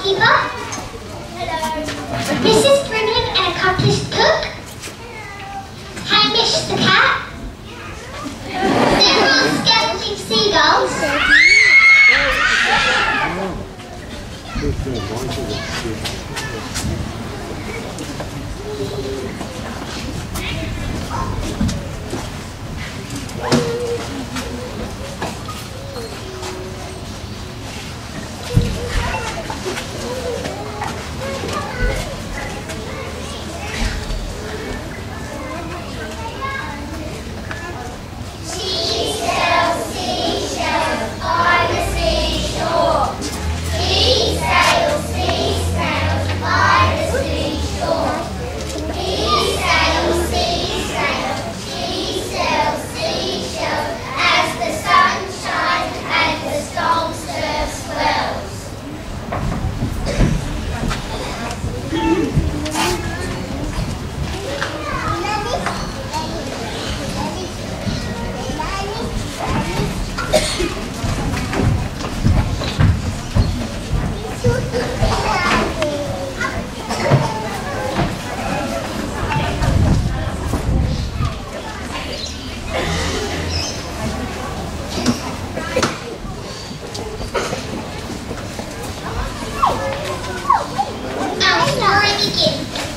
housekeeper. Mrs. Primay, an accomplished cook. Hamish the cat. Several scavenging seagulls.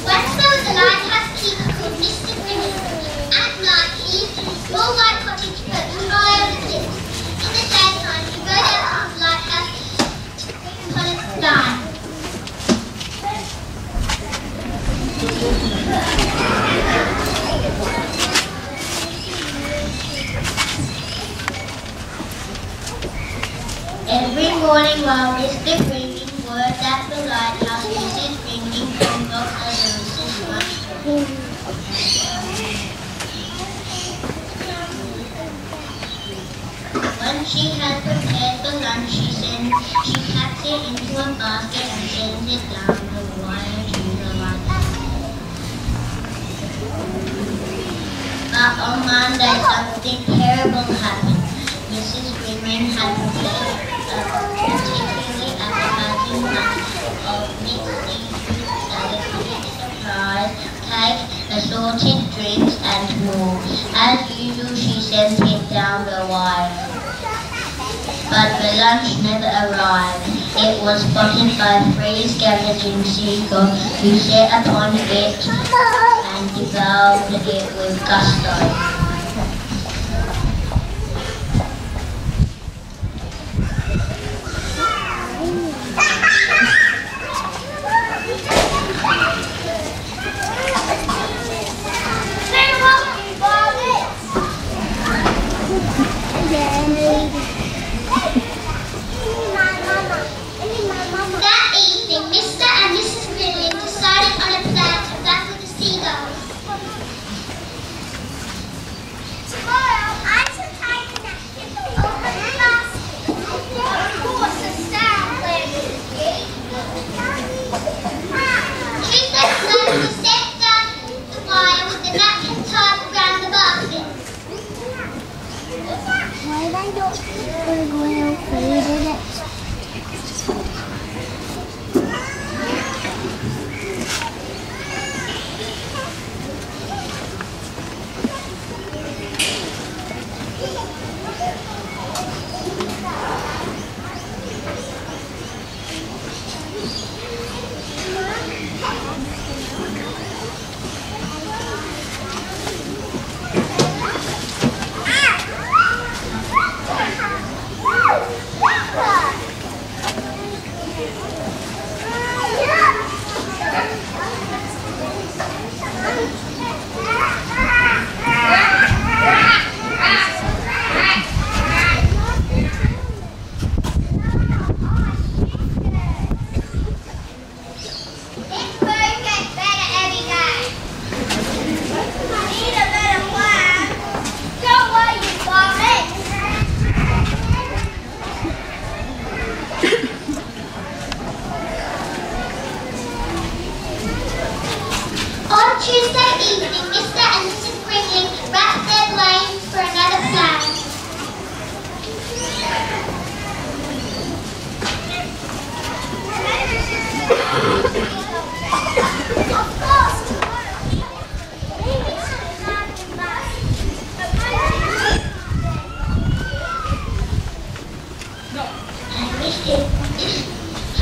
Once there was a lighthouse keeper called Mr. Primay. At night he lived in a small white cottage perched high on the cliffs. In the daytime he rode out to his lighthouse upon its line. Every morning while Mr. bringing word at the lighthouse, Mrs. bringing from box and Mrs. rushed. When she had prepared the lunch, she packed it into a basket and sent it down the wire to the lighthouse. But on Monday, something terrible happened. Mrs. Primay had prepared particularly appetizing lunch of mixed seafood, salad, surprise, cake, assorted drinks and more. As usual, she sent it down the wire. But the lunch never arrived. It was spotted by 3 scavenging seagulls who set upon it and devoured it with gusto. That evening, Mr. and Mrs. Maylands decided on a plan to battle the seagulls. Tomorrow, I shall tie the napkin over the basket. Of course, a sound landed. Tuesday slowly set down the wire with the napkin tied around the basket. Why don't you go and play with it? Tuesday evening, Mr. and Mrs. Primay wrapped their brains for another plan.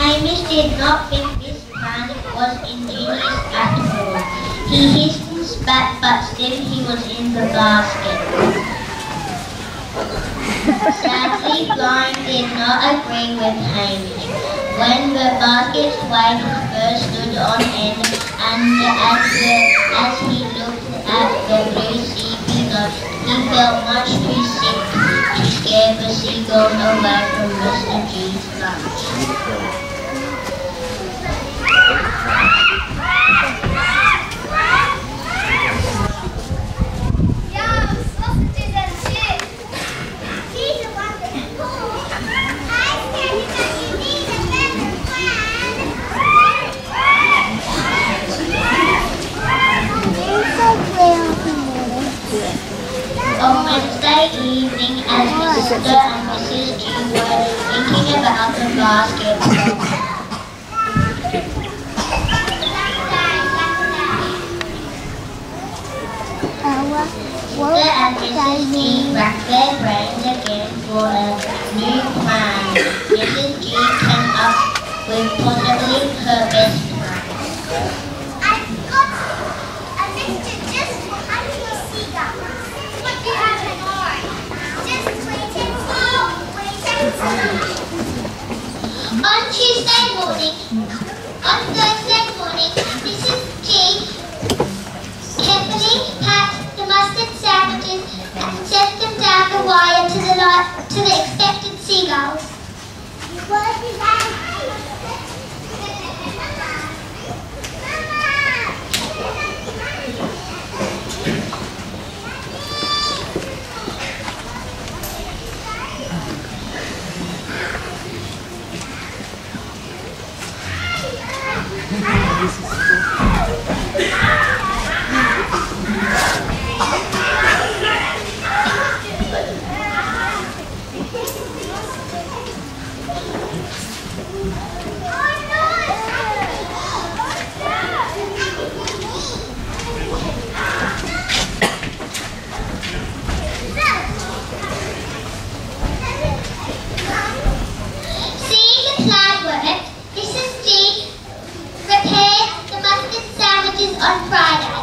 Hamish did not think this plan was ingenious at all. He hissed and spat, but still he was in the basket. Sadly, Brian did not agree with Hamish. When the basket's wife first stood on end, and as he looked at the blue sea below, he felt much too sick to scare the seagulls away from Mr. G's lunch. On Wednesday evening, as Mr. and Mrs. G were thinking about the basket, Mr. and Mrs. G racked their brains again for a new plan. Mrs. G came up with possibly her best plan. I've got a mixture just for happy seagulls. On Thursday morning, Mrs. G carefully packed the mustard sandwiches and set them down the wire to the expected seagulls. Seeing the plan work, Mrs. G prepared the mustard sandwiches on Friday.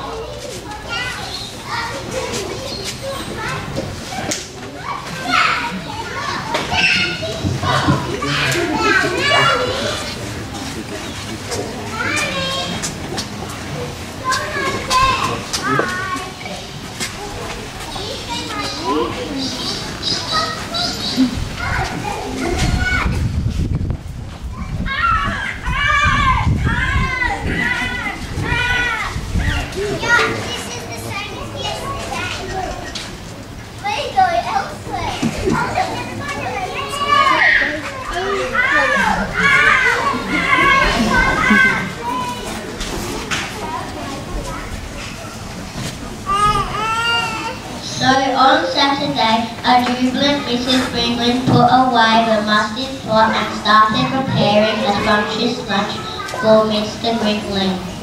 So on Saturday, a jubilant Mrs. Bringlin put away the mustard pot and started preparing a scrumptious lunch for Mr. Bringlin.